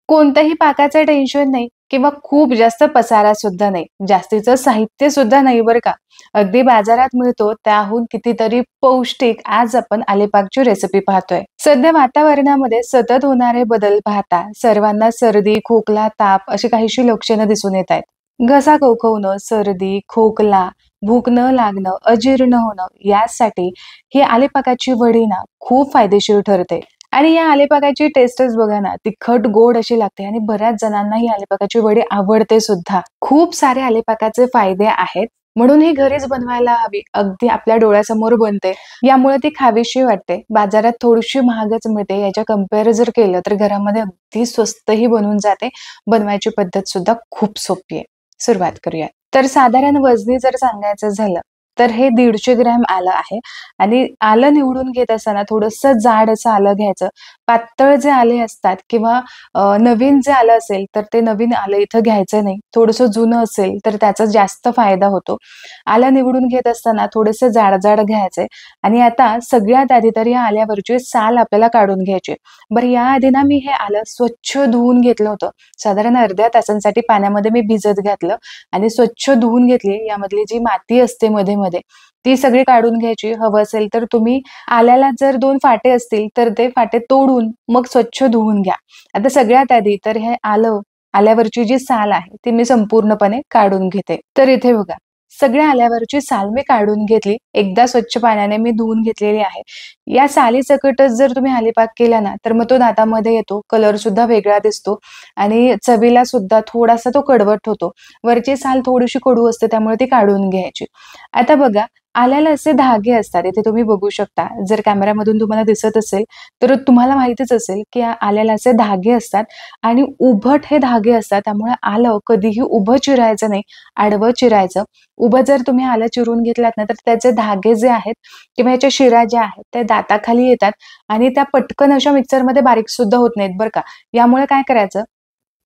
कोणतंही पाकाचं टेन्शन नाही किंवा खूप जास्त पसारा सुद्धा नाही. जास्तीचं साहित्य सुद्धा नाही बरं का. अगदी बाजारात मिळतो त्याहून कितीतरी पौष्टिक आज आपण आलेपाकची रेसिपी पाहतोय. सध्या वातावरणामध्ये सतत होणारे बदल पाहता सर्वांना सर्दी, खोकला, ताप अशी काहीशी लक्षणं दिसून येत आहेत. घसा खवखवणं, सर्दी, खोकला, भूक न लागणं, अजीर्ण होणं यासाठी ही आलेपाकाची वडी ना खूप फायदेशीर ठरते. आणि या आलेपाकाची टेस्टच बघा ना, तिखट गोड अशी लागते आणि बऱ्याच जणांना ही आलेपाकाची वडी आवडते सुद्धा. खूप सारे आलेपाकाचे फायदे आहेत. म्हणून ही घरीच बनवायला हवी. अगदी आपल्या डोळ्यासमोर बनते. यामुळे ती खावीशी वाटते. बाजारात थोडीशी महागच मिळते. याच्या कंपेअर जर केलं तर घरामध्ये अगदी स्वस्तही बनून जाते. बनवायची पद्धत सुद्धा खूप सोपी आहे. सुरुवात करूया. तर साधारण वजनी जर सांगायचं झालं तर हे 150 ग्रॅम आलं आहे आणि आलं निवडून घेत असताना थोडंसं जाड असं आलं घ्यायचं. पातळ जे आले असतात किंवा नवीन जे आलं असेल तर ते नवीन आलं इथं घ्यायचं नाही. थोडंसं जुनं असेल तर त्याचा जास्त फायदा होतो. आलं निवडून घेत असताना थोडेसे जाड-जाड घ्यायचे आणि आता सगळ्यात आधी तर या आल्यावरची साल आपल्याला काढून घ्यायची. बरं याआधी ना मी हे आलं स्वच्छ धुवून घेतलं होतं. साधारण अर्ध्या तासांसाठी पाण्यामध्ये मी भिजत घातलं आणि स्वच्छ धुवून घेतली. यामधली जी माती असते मध्ये-मध्ये ती सगळी काढून घ्यायची. हवं असेल तर तुम्ही आल्याला जर 2 फाटे असतील तर ते फाटे तोडून मग स्वच्छ धुवून घ्या. आता सगळ्यात आधी तर हे आल्यावरची जी साल आहे ती मी संपूर्णपणे काढून घेते. तर इथे बघा सगळ्या आल्यावरची साल मी काढून घेतली. एकदा स्वच्छ पाण्याने मी धुवून घेतलेली आहे. या सालीसकटच जर तुम्ही आलेपाक केला ना तर मग तो दातामध्ये येतो. कलर सुद्धा वेगळा दिसतो आणि चवीला सुद्धा थोडासा तो कडवट होतो. वरची साल थोडीशी कडू असते त्यामुळे ती काढून घ्यायची. आता बघा आल्याला असे धागे असतात. इथे तुम्ही बघू शकता. जर कॅमेरामधून तुम्हाला दिसत असेल तर तुम्हाला माहितीच असेल की या आल्याला असे धागे असतात आणि उभट हे धागे असतात. त्यामुळे आलं कधीही उभं चिरायचं नाही, आडवं चिरायचं. उभं जर तुम्ही आलं चिरून घेतलात ना तर त्याचे धागे जे आहेत किंवा याच्या शिरा ज्या आहेत त्या दाताखाली येतात आणि त्या पटकन अशा मिक्सरमध्ये बारीक सुद्धा होत नाहीत बरं का. यामुळे काय करायचं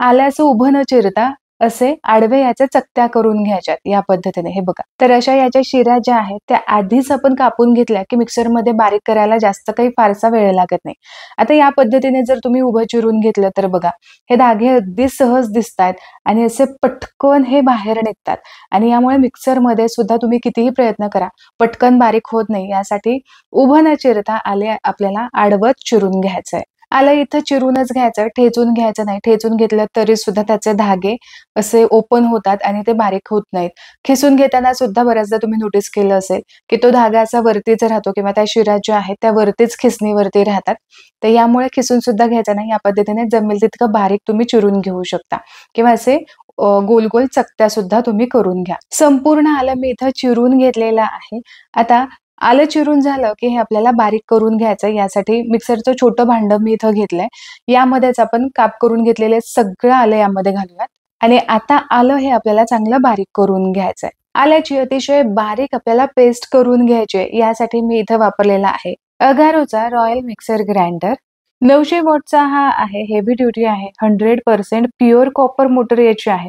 आलं असं उभं न चिरता असे आडवे याच्या चकत्या करून घ्यायच्यात या पद्धतीने. हे बघा. तर अशा याच्या शिरा ज्या आहेत त्या आधीच आपण कापून घेतल्या की मिक्सरमध्ये बारीक करायला जास्त काही फारसा वेळ लागत नाही. आता या पद्धतीने जर तुम्ही उभं चिरून घेतलं तर बघा हे धागे अगदी सहज दिसतायत आणि असे पटकन हे बाहेर निघतात आणि यामुळे मिक्सरमध्ये सुद्धा तुम्ही कितीही प्रयत्न करा पटकन बारीक होत नाही. यासाठी उभं न चिरता आले आपल्याला आडवत चिरून घ्यायचंय. आलं इथं चिरूनच घ्यायचं, ठेचून घ्यायचं नाही. ठेचून घेतलं तरी सुद्धा त्याचे धागे असे ओपन होतात आणि ते बारीक होत नाहीत. खिसून घेताना सुद्धा बऱ्याचदा तुम्ही नोटीस केलं असेल की तो धागा असा वरतीच राहतो किंवा त्या शिरा ज्या आहेत त्या वरतीच खिसणीवरती राहतात. तर यामुळे खिसून सुद्धा घ्यायचा नाही. या पद्धतीने जमेल तितकं बारीक तुम्ही चिरून घेऊ शकता किंवा असे गोल-गोल चकत्या सुद्धा तुम्ही करून घ्या. संपूर्ण आलं मी इथं चिरून घेतलेलं आहे. आता आलं चिरून झालं की हे आपल्याला बारीक करून घ्यायचं. यासाठी मिक्सरचं छोटं भांडं मी इथं घेतलंय. यामध्येच आपण काप करून घेतलेले सगळं आलं यामध्ये घालूयात आणि आता आलं हे आपल्याला चांगलं बारीक करून घ्यायचंय. आल्याची अतिशय बारीक आपल्याला पेस्ट करून घ्यायची आहे. यासाठी मी इथं वापरलेला आहे अगारोचा रॉयल मिक्सर ग्राइंडर. 900 वॉटचा हा आहे. हेवी ड्युटी आहे. 100% प्युअर कॉपर मोटर याची आहे.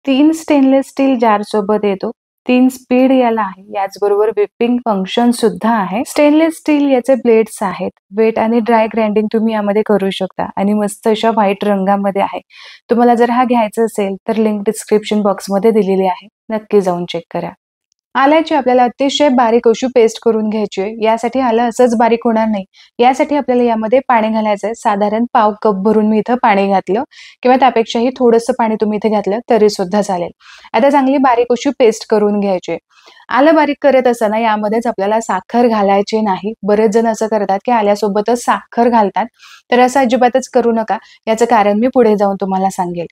3 स्टेनलेस स्टील जार सोबत येतो. 3 स्पीड याला आहे. याचबरोबर व्हिपिंग फंक्शन सुद्धा आहे. स्टेनलेस स्टील याचे ब्लेड्स आहेत. वेट आणि ड्राय ग्राइंडिंग तुम्ही यामध्ये करू शकता आणि मस्त अशा व्हाईट रंगामध्ये आहे. तुम्हाला जर हा घ्यायचा असेल तर लिंक डिस्क्रिप्शन बॉक्समध्ये दिलेली आहे. नक्की जाऊन चेक करा. आल्याची आपल्याला अतिशय बारीक अशी पेस्ट करून घ्यायची आहे. यासाठी आलं असंच बारीक होणार नाही. यासाठी आपल्याला यामध्ये पाणी घालायचंय. साधारण पाव कप भरून मी इथं पाणी घातलं किंवा त्यापेक्षाही थोडंसं पाणी तुम्ही इथे घातलं तरी सुद्धा चालेल. आता चांगली बारीक अशी पेस्ट करून घ्यायची. आलं बारीक करत असताना यामध्येच आपल्याला साखर घालायची नाही. बरेच जण असं करतात की आल्यासोबतच साखर घालतात. तर असं अजिबातच करू नका. याचं कारण मी पुढे जाऊन तुम्हाला सांगेल.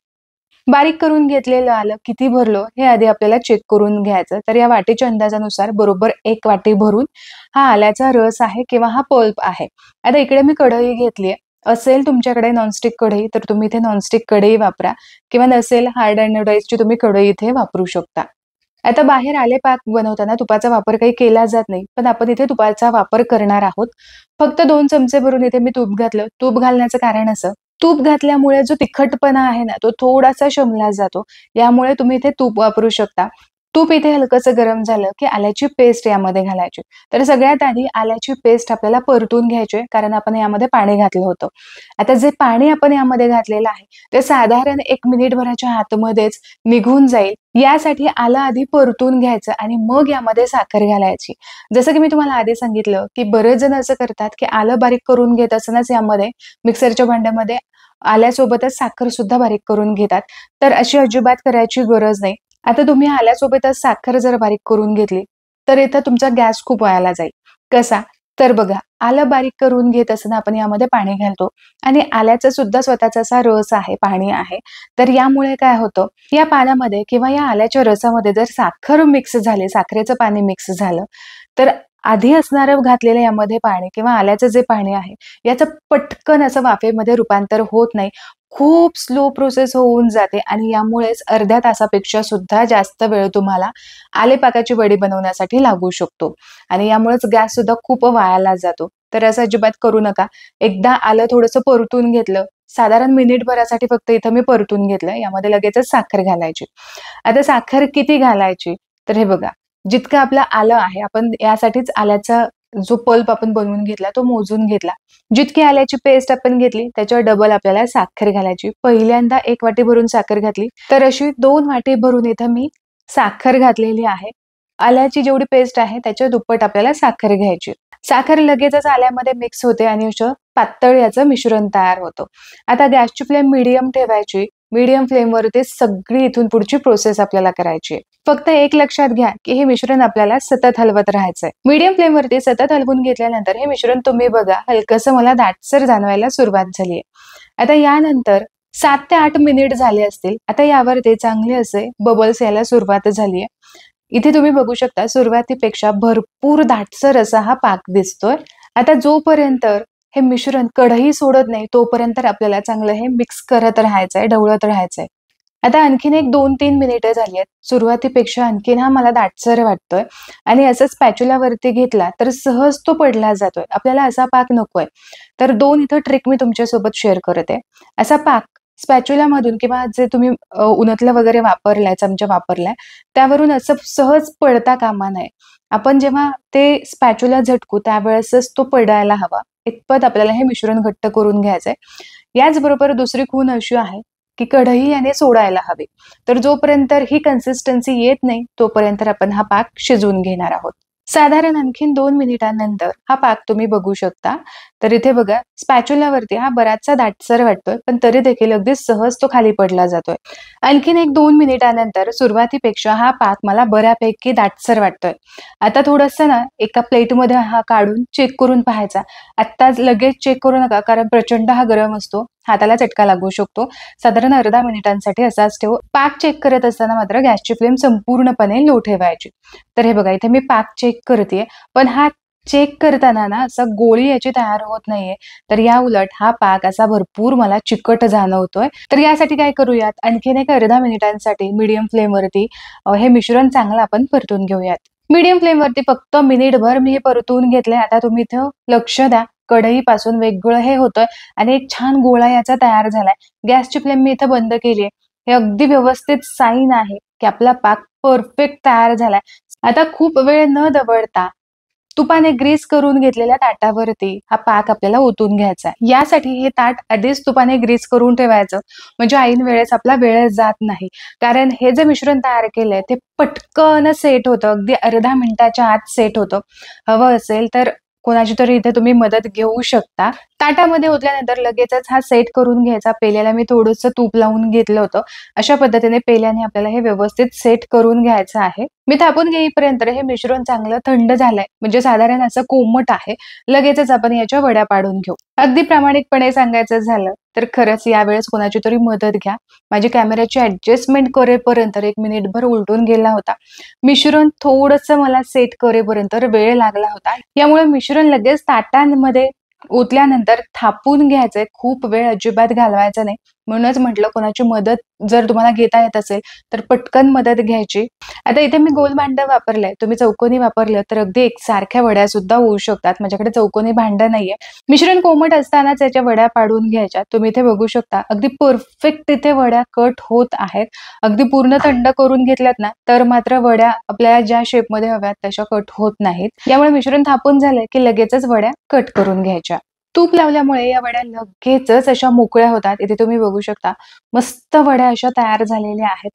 बारीक करून घेतलेलं आलं किती भरलं हे आधी आपल्याला चेक करून घ्यायचं. तर या वाटीच्या अंदाजानुसार बरोबर 1 वाटी भरून हा आल्याचा रस आहे किंवा हा पल्प आहे. आता इकडे मी कढई घेतलीये. असेल तुमच्याकडे नॉनस्टिक कढई तर तुम्ही इथे नॉनस्टिक कढई वापरा किंवा नसेल हार्ड अँनोडाइजची तुम्ही कढई इथे वापरू शकता. आता बाहेर आलेपाक बनवताना तुपाचा वापर काही केला जात नाही. पण आपण इथे तुपाचा वापर करणार आहोत. फक्त 2 चमचे भरून इथे मी तूप घातलं. तूप घालण्याचं कारण असं तूप घातल्यामुळे जो तिखटपणा आहे ना तो थोडासा शमला जातो. यामुळे तुम्ही इथे तूप वापरू शकता. तूप इथे हलकंसं गरम झालं की आल्याची पेस्ट यामध्ये घालायची. तर सगळ्यात आधी आल्याची पेस्ट आपल्याला परतून घ्यायची आहे, कारण आपण यामध्ये पाणी घातलं होतं. आता जे पाणी आपण यामध्ये घातलेलं आहे ते साधारण 1 मिनिटभराच्या आतमध्येच निघून जाईल. यासाठी आलं आधी परतून घ्यायचं आणि मग यामध्ये साखर घालायची. जसं की मी तुम्हाला आधी सांगितलं की बरेच जण असं करतात की आलं बारीक करून घेत असतानाच यामध्ये मिक्सरच्या भांड्यामध्ये आल्यासोबतच साखर सुद्धा बारीक करून घेतात. तर अशी अजिबात करायची गरज नाही. आता तुम्ही आल्यासोबतच साखर जर बारीक करून घेतली तर इथं तुमचा गॅस खूप वायाला जाईल. कसा? तर बघा, आलं बारीक करून घेत असताना आपण यामध्ये पाणी घालतो आणि आल्याचा सुद्धा स्वतःचा असा रस आहे, पाणी आहे. तर यामुळे काय होतं, या पाण्यामध्ये किंवा या आल्याच्या रसामध्ये जर साखर मिक्स झाली, साखरेचं पाणी मिक्स झालं, तर आधी असणारं घातलेलं यामध्ये पाणी किंवा आल्याचं जे पाणी आहे, याचं पटकन असं वाफेमध्ये रूपांतर होत नाही. खूप स्लो प्रोसेस होऊन जाते आणि यामुळेच अर्ध्या तासापेक्षा सुद्धा जास्त वेळ तुम्हाला आलेपाकाची वडी बनवण्यासाठी लागू शकतो आणि यामुळेच गॅस सुद्धा खूप वायाला जातो. तर असं अजिबात करू नका. एकदा आलं थोडंसं परतून घेतलं, साधारण मिनिटभरासाठी फक्त इथं मी परतून घेतलं. यामध्ये लगेचच साखर घालायची. आता साखर किती घालायची? तर हे बघा, जितकं आपलं आलं आहे, आपण यासाठीच आल्याचा जो पल्प आपण बनवून घेतला तो मोजून घेतला. जितकी आल्याची पेस्ट आपण घेतली त्याच्यावर डबल आपल्याला साखर घालायची. पहिल्यांदा 1 वाटी भरून साखर घातली, तर अशी 2 वाटी भरून इथं मी साखर घातलेली आहे. आल्याची जेवढी पेस्ट आहे त्याच्या दुप्पट आपल्याला साखर घ्यायची. साखर लगेचच आल्यामध्ये मिक्स होते आणि असं पातळ याचं मिश्रण तयार होतं. आता गॅसची फ्लेम मीडियम ठेवायची. मीडियम फ्लेमवरती सगळी इथून पुढची प्रोसेस आपल्याला करायची आहे. फक्त एक लक्षात घ्या की हे मिश्रण आपल्याला सतत हलवत राहायचंय. मीडियम फ्लेमवरती सतत हलवून घेतल्यानंतर हे मिश्रण तुम्ही बघा हलकंसं मला दाटसर जाणवायला सुरुवात झालीये. आता यानंतर 7 ते 8 मिनिट झाले असतील. आता यावरती चांगले असे बबल्स यायला सुरुवात झालीये. इथे तुम्ही बघू शकता सुरुवातीपेक्षा भरपूर दाटसर असा हा पाक दिसतोय. आता जोपर्यंत हे मिश्रण कढई सोडत नाही तोपर्यंत आपल्याला चांगलं हे मिक्स करत राहायचंय, ढवळत राहायचंय. आता आणखीन एक 2-3 मिनिटं झाली आहेत. सुरुवातीपेक्षा आणखीन हा मला दाटसर वाटतोय आणि असं स्पॅच्युलावरती घेतला तर सहज तो पडला जातोय. आपल्याला असा पाक नकोय. तर 2 इथं ट्रिक मी तुमच्यासोबत शेअर करते. असा पाक स्पॅच्युलामधून किंवा जे तुम्ही उन्हातलं वगैरे वापरलाय, चमचा वापरलाय, त्यावरून असं सहज पडता कामा नये. आपण जेव्हा ते स्पॅच्युला झटकू त्यावेळेसच तो पडायला हवा. इतपत आपल्याला हे मिश्रण घट्ट करून घ्यायचंय. याचबरोबर दुसरी खूण अशी आहे की कढई याने सोडायला हवी. तर जोपर्यंत ही कन्सिस्टन्सी येत नाही तोपर्यंत आपण हा पाक शिजवून घेणार आहोत. साधारण आणखीन 2 मिनिटांनंतर हा पाक तुम्ही बघू शकता. तर इथे बघा स्पॅच्युलावरती हा बराचसा दाटसर वाटतोय, पण तरी देखील अगदी सहज तो खाली पडला जातोय. आणखीन एक 2 मिनिटांनंतर सुरुवातीपेक्षा हा पाक मला बऱ्यापैकी दाटसर वाटतोय. आता थोडंसं ना एका प्लेटमध्ये हा काढून चेक करून पाहायचा. आत्ताच लगेच चेक करू नका, कारण प्रचंड हा गरम असतो. हाताला चटका लागू शकतो. साधारण अर्धा मिनिटांसाठी असाच ठेवू. पाक चेक करत असताना मात्र गॅसची फ्लेम संपूर्णपणे लो ठेवायची. तर हे बघा इथे मी पाक चेक करतेय, पण हा चेक करताना ना असा गोळी याची तयार होत नाहीये. तर या उलट हा पाक असा भरपूर मला चिकट जाणवतोय. तर यासाठी काय करूयात, आणखीन एक अर्धा मिनिटांसाठी मीडियम फ्लेमवरती हे मिश्रण चांगलं आपण परतून घेऊयात. मीडियम फ्लेमवरती फक्त मिनिटभर मी हे परतून घेतलंय. आता तुम्ही इथं लक्ष द्या. कढईपासून वेगळं हे होतंय आणि एक छान गोळा याचा तयार झालाय. गॅसची फ्लेम मी इथं बंद केलीये. हे अगदी व्यवस्थित साईन आहे की आपला पाक परफेक्ट तयार झालाय. आता खूप वेळ न दवडता तुपाने ग्रीस करून घेतलेल्या ताटावरती हा पाक आपल्याला ओतून घ्यायचा आहे. यासाठी हे ताट आधीच तुपाने ग्रीस करून ठेवायचं, म्हणजे ऐन वेळेस आपला वेळ जात नाही. कारण हे जे मिश्रण तयार केलंय ते पटकन सेट होतं, अगदी अर्ध्या मिनिटाच्या आत सेट होतं. हवं असेल तर कोणाची तरी इथे तुम्ही मदत घेऊ शकता. ताटामध्ये ओतल्यानंतर लगेचच हा सेट करून घ्यायचा. पेल्याला मी थोडंसं तूप लावून घेतलं होतं. अशा पद्धतीने पेल्याने आपल्याला हे व्यवस्थित सेट करून घ्यायचं आहे. मी थापून घेईपर्यंत हे मिश्रण चांगलं थंड झालंय, म्हणजे साधारण असं कोमट आहे. लगेचच आपण याच्या वड्या पाडून घेऊ. अगदी प्रामाणिकपणे सांगायचं झालं तर खरंच यावेळेस कोणाची तरी मदत घ्या. माझी कॅमेऱ्याची ऍडजस्टमेंट करेपर्यंत 1 मिनिटभर उलटून गेला होता. मिश्रण थोडंसं मला सेट करेपर्यंत वेळ लागला होता. यामुळे मिश्रण लगेच ताटांमध्ये ओतल्यानंतर थापून घ्यायचंय. खूप वेळ अजिबात घालवायचा नाही. म्हणूनच म्हटलं कोणाची मदत जर तुम्हाला घेता येत असेल तर पटकन मदत घ्यायची. आता इथे मी गोल भांडं वापरलंय, तुम्ही चौकोनी वापरलं तर अगदी एकसारख्या वड्या सुद्धा होऊ शकतात. माझ्याकडे चौकोनी भांडं नाहीये. मिश्रण कोमट असतानाच याच्या वड्या पाडून घ्यायच्या. तुम्ही इथे बघू शकता अगदी परफेक्ट इथे वड्या कट होत आहेत. अगदी पूर्ण थंड करून घेतल्यात ना तर मात्र वड्या आपल्याला ज्या शेपमध्ये हव्यात तशा कट होत नाहीत. यामुळे मिश्रण थापून झालंय की लगेचच वड्या कट करून घ्यायच्या. तूप लावल्यामुळे या वड्या लगेचच अशा मोकळ्या होतात. इथे तुम्ही बघू शकता मस्त वड्या अशा तयार झालेल्या आहेत.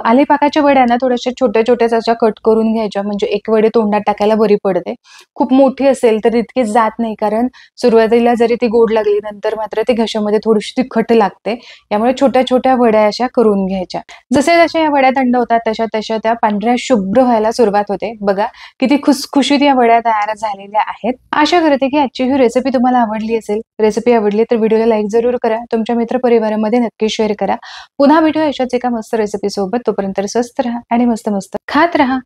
आलेपाकाच्या वड्या ना थोड्याशा छोट्या-छोट्याच अशा कट करून घ्यायच्या, म्हणजे एक वडी तोंडात टाकायला बरी पडते. खूप मोठी असेल तर तितकी जात नाही, कारण सुरुवातीला जरी ती गोड लागली नंतर मात्र ती घशामध्ये थोडीशी तिखट लागते. यामुळे छोट्या-छोट्या वड्या अशा करून घ्यायच्या. जशा या वड्या थंड होतात तशा त्या पांढऱ्या शुभ्र व्हायला सुरुवात होते. बघा किती खुसखुशीत या वड्या तयार झालेल्या आहेत. आशा करते की आजची ही रेसिपी तुम्हाला आवडली असेल. रेसिपी आवडली तर व्हिडिओला लाईक जरूर करा. तुमच्या मित्रपरिवारामध्ये नक्की शेअर करा. पुन्हा भेटूया अशाच एका मस्त रेसिपी सोबत. तोपर्यंत स्वस्त राहा आणि मस्त मस्त खात राहा.